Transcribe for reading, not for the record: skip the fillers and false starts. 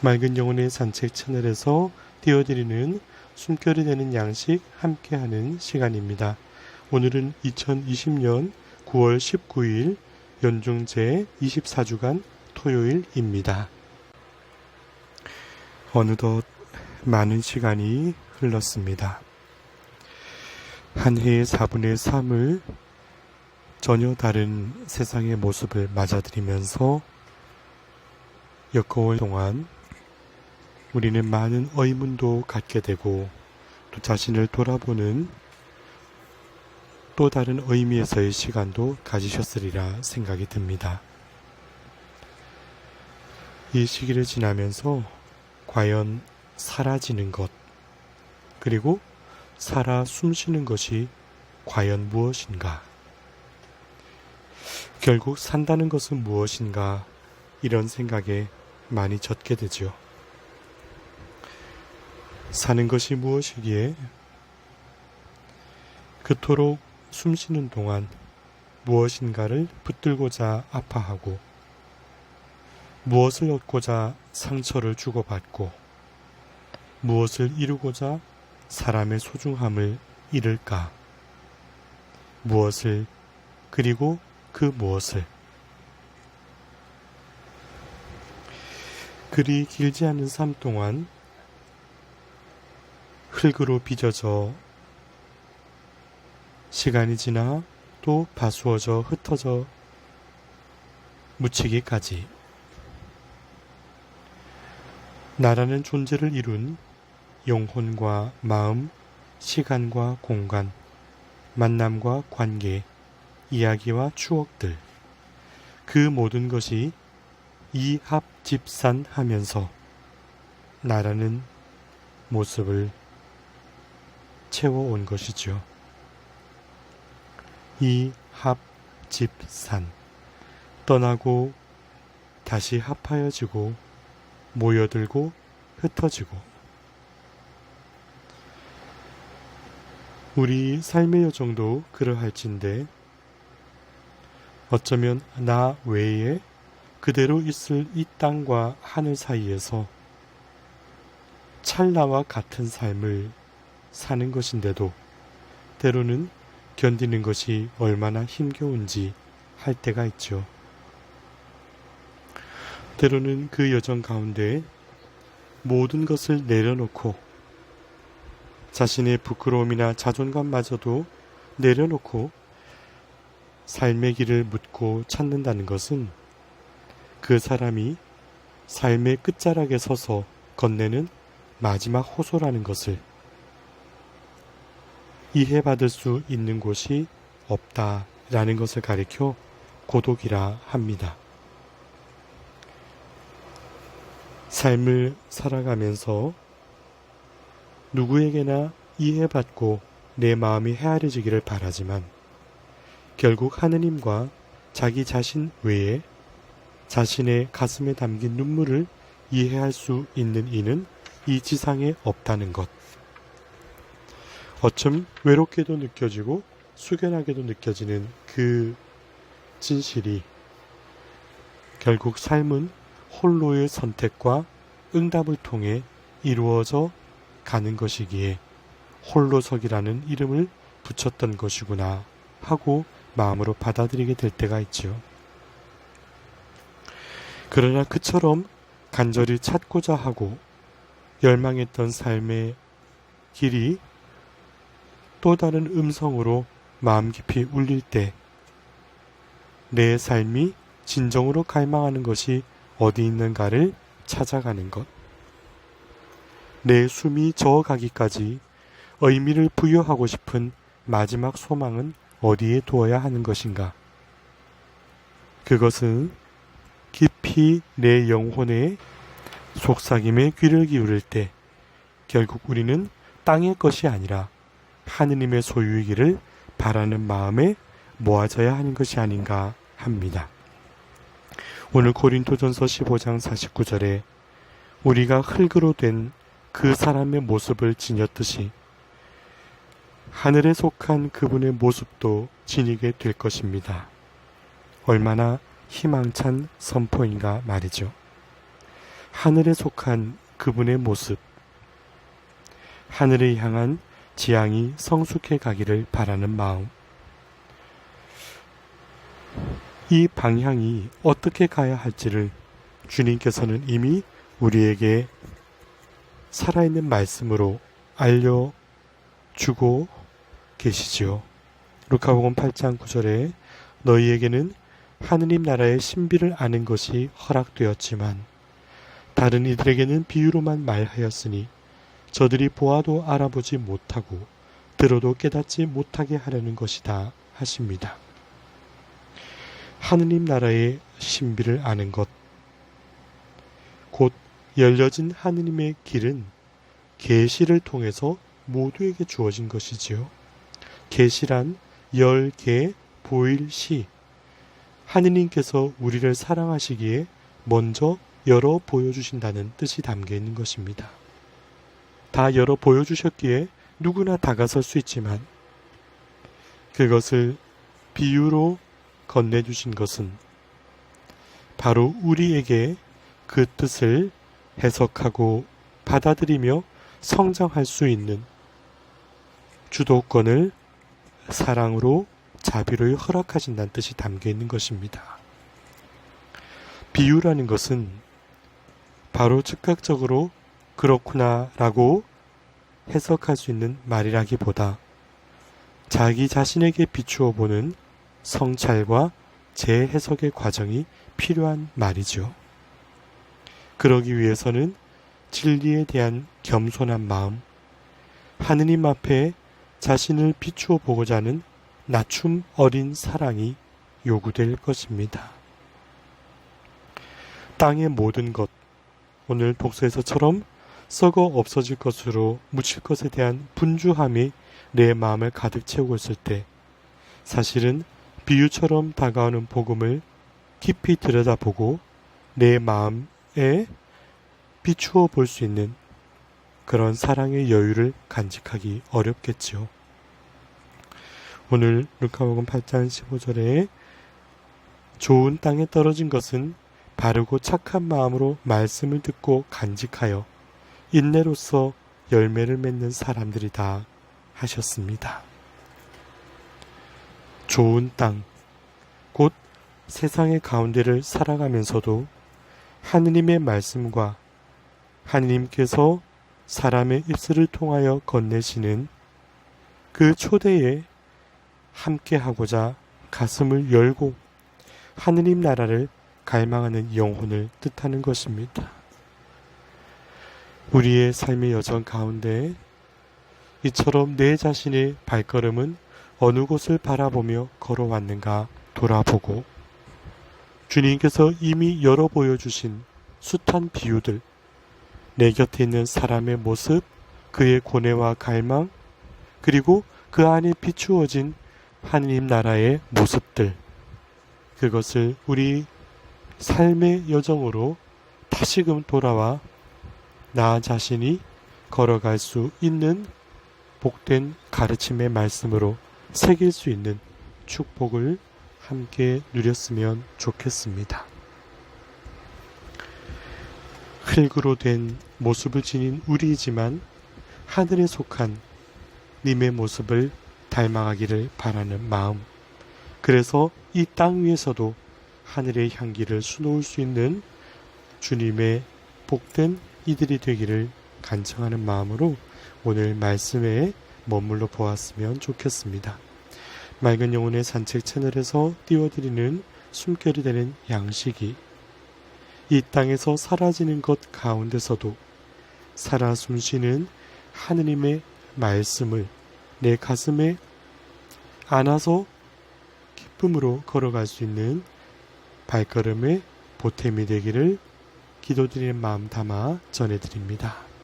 맑은 영혼의 산책 채널에서 띄워드리는 숨결이 되는 양식 함께하는 시간입니다. 오늘은 2020년 9월 19일 연중 제24주간 토요일입니다. 어느덧 많은 시간이 흘렀습니다. 한 해의 4분의 3을 전혀 다른 세상의 모습을 맞아들이면서 엮어올 동안 우리는 많은 의문도 갖게 되고 또 자신을 돌아보는 또 다른 의미에서의 시간도 가지셨으리라 생각이 듭니다. 이 시기를 지나면서 과연 사라지는 것 그리고 살아 숨쉬는 것이 과연 무엇인가? 결국 산다는 것은 무엇인가? 이런 생각에 많이 젖게 되죠. 사는 것이 무엇이기에 그토록 숨쉬는 동안 무엇인가를 붙들고자 아파하고 무엇을 얻고자 상처를 주고받고 무엇을 이루고자 사람의 소중함을 잃을까? 무엇을 그리고 그 무엇을 그리 길지 않은 삶 동안 흙으로 빚어져 시간이 지나 또 바수어져 흩어져 묻히기까지 나라는 존재를 이룬 영혼과 마음, 시간과 공간, 만남과 관계, 이야기와 추억들 그 모든 것이 이합집산하면서 나라는 모습을 채워온 것이죠. 이합집산 떠나고 다시 합하여지고 모여들고 흩어지고 우리 삶의 여정도 그러할진데 어쩌면 나 외에 그대로 있을 이 땅과 하늘 사이에서 찰나와 같은 삶을 사는 것인데도 때로는 견디는 것이 얼마나 힘겨운지 할 때가 있죠. 때로는 그 여정 가운데 모든 것을 내려놓고 자신의 부끄러움이나 자존감마저도 내려놓고 삶의 길을 묻고 찾는다는 것은 그 사람이 삶의 끝자락에 서서 건네는 마지막 호소라는 것을 이해받을 수 있는 곳이 없다라는 것을 가리켜 고독이라 합니다. 삶을 살아가면서 누구에게나 이해받고 내 마음이 헤아려지기를 바라지만 결국 하느님과 자기 자신 외에 자신의 가슴에 담긴 눈물을 이해할 수 있는 이는 이 지상에 없다는 것. 어쩜 외롭게도 느껴지고 숙연하게도 느껴지는 그 진실이 결국 삶은 홀로의 선택과 응답을 통해 이루어져 가는 것이기에 홀로석이라는 이름을 붙였던 것이구나 하고 마음으로 받아들이게 될 때가 있죠. 그러나 그처럼 간절히 찾고자 하고 열망했던 삶의 길이 또 다른 음성으로 마음 깊이 울릴 때 내 삶이 진정으로 갈망하는 것이 어디 있는가를 찾아가는 것. 내 숨이 저어가기까지 의미를 부여하고 싶은 마지막 소망은 어디에 두어야 하는 것인가? 그것은 깊이 내 영혼의 속삭임에 귀를 기울일 때 결국 우리는 땅의 것이 아니라 하느님의 소유이기를 바라는 마음에 모아져야 하는 것이 아닌가 합니다. 오늘 고린도전서 15장 49절에 우리가 흙으로 된 그 사람의 모습을 지녔듯이 하늘에 속한 그분의 모습도 지니게 될 것입니다. 얼마나 희망찬 선포인가 말이죠. 하늘에 속한 그분의 모습, 하늘을 향한 지향이 성숙해 가기를 바라는 마음, 이 방향이 어떻게 가야 할지를 주님께서는 이미 우리에게 살아있는 말씀으로 알려주고 계시지요. 루카복음 8장 9절에 너희에게는 하느님 나라의 신비를 아는 것이 허락되었지만 다른 이들에게는 비유로만 말하였으니 저들이 보아도 알아보지 못하고 들어도 깨닫지 못하게 하려는 것이다 하십니다. 하느님 나라의 신비를 아는 것, 곧 열려진 하느님의 길은 계시를 통해서 모두에게 주어진 것이지요. 계시란 열개 보일 시, 하느님께서 우리를 사랑하시기에 먼저 열어 보여주신다는 뜻이 담겨 있는 것입니다. 다 열어 보여주셨기에 누구나 다가설 수 있지만 그것을 비유로 건네주신 것은 바로 우리에게 그 뜻을 해석하고 받아들이며 성장할 수 있는 주도권을 사랑으로 자비로 허락하신다는 뜻이 담겨 있는 것입니다. 비유라는 것은 바로 즉각적으로 그렇구나 라고 해석할 수 있는 말이라기보다 자기 자신에게 비추어 보는 성찰과 재해석의 과정이 필요한 말이죠. 그러기 위해서는 진리에 대한 겸손한 마음, 하느님 앞에 자신을 비추어 보고자 하는 낮춤 어린 사랑이 요구될 것입니다. 땅의 모든 것, 오늘 독서에서처럼 썩어 없어질 것으로 묻힐 것에 대한 분주함이 내 마음을 가득 채우고 있을 때 사실은 비유처럼 다가오는 복음을 깊이 들여다보고 내 마음에 비추어 볼 수 있는 그런 사랑의 여유를 간직하기 어렵겠지요. 오늘 루카복음 8장 15절에 좋은 땅에 떨어진 것은 바르고 착한 마음으로 말씀을 듣고 간직하여 인내로서 열매를 맺는 사람들이다 하셨습니다. 좋은 땅, 곧 세상의 가운데를 살아가면서도 하느님의 말씀과 하느님께서 사람의 입술을 통하여 건네시는 그 초대에 함께하고자 가슴을 열고 하느님 나라를 갈망하는 영혼을 뜻하는 것입니다. 우리의 삶의 여정 가운데 이처럼 내 자신의 발걸음은 어느 곳을 바라보며 걸어왔는가 돌아보고 주님께서 이미 열어 보여주신 숱한 비유들, 내 곁에 있는 사람의 모습, 그의 고뇌와 갈망, 그리고 그 안에 비추어진 하느님 나라의 모습들, 그것을 우리 삶의 여정으로 다시금 돌아와 나 자신이 걸어갈 수 있는 복된 가르침의 말씀으로 새길 수 있는 축복을 함께 누렸으면 좋겠습니다. 흙으로 된 모습을 지닌 우리이지만 하늘에 속한 님의 모습을 닮아가기를 바라는 마음, 그래서 이 땅 위에서도 하늘의 향기를 수놓을 수 있는 주님의 복된 이들이 되기를 간청하는 마음으로 오늘 말씀에 머물러 보았으면 좋겠습니다. 맑은 영혼의 산책 채널에서 띄워드리는 숨결이 되는 양식이 이 땅에서 사라지는 것 가운데서도 살아 숨쉬는 하느님의 말씀을 내 가슴에 안아서 기쁨으로 걸어갈 수 있는 발걸음의 보탬이 되기를 기도드리는 마음 담아 전해드립니다.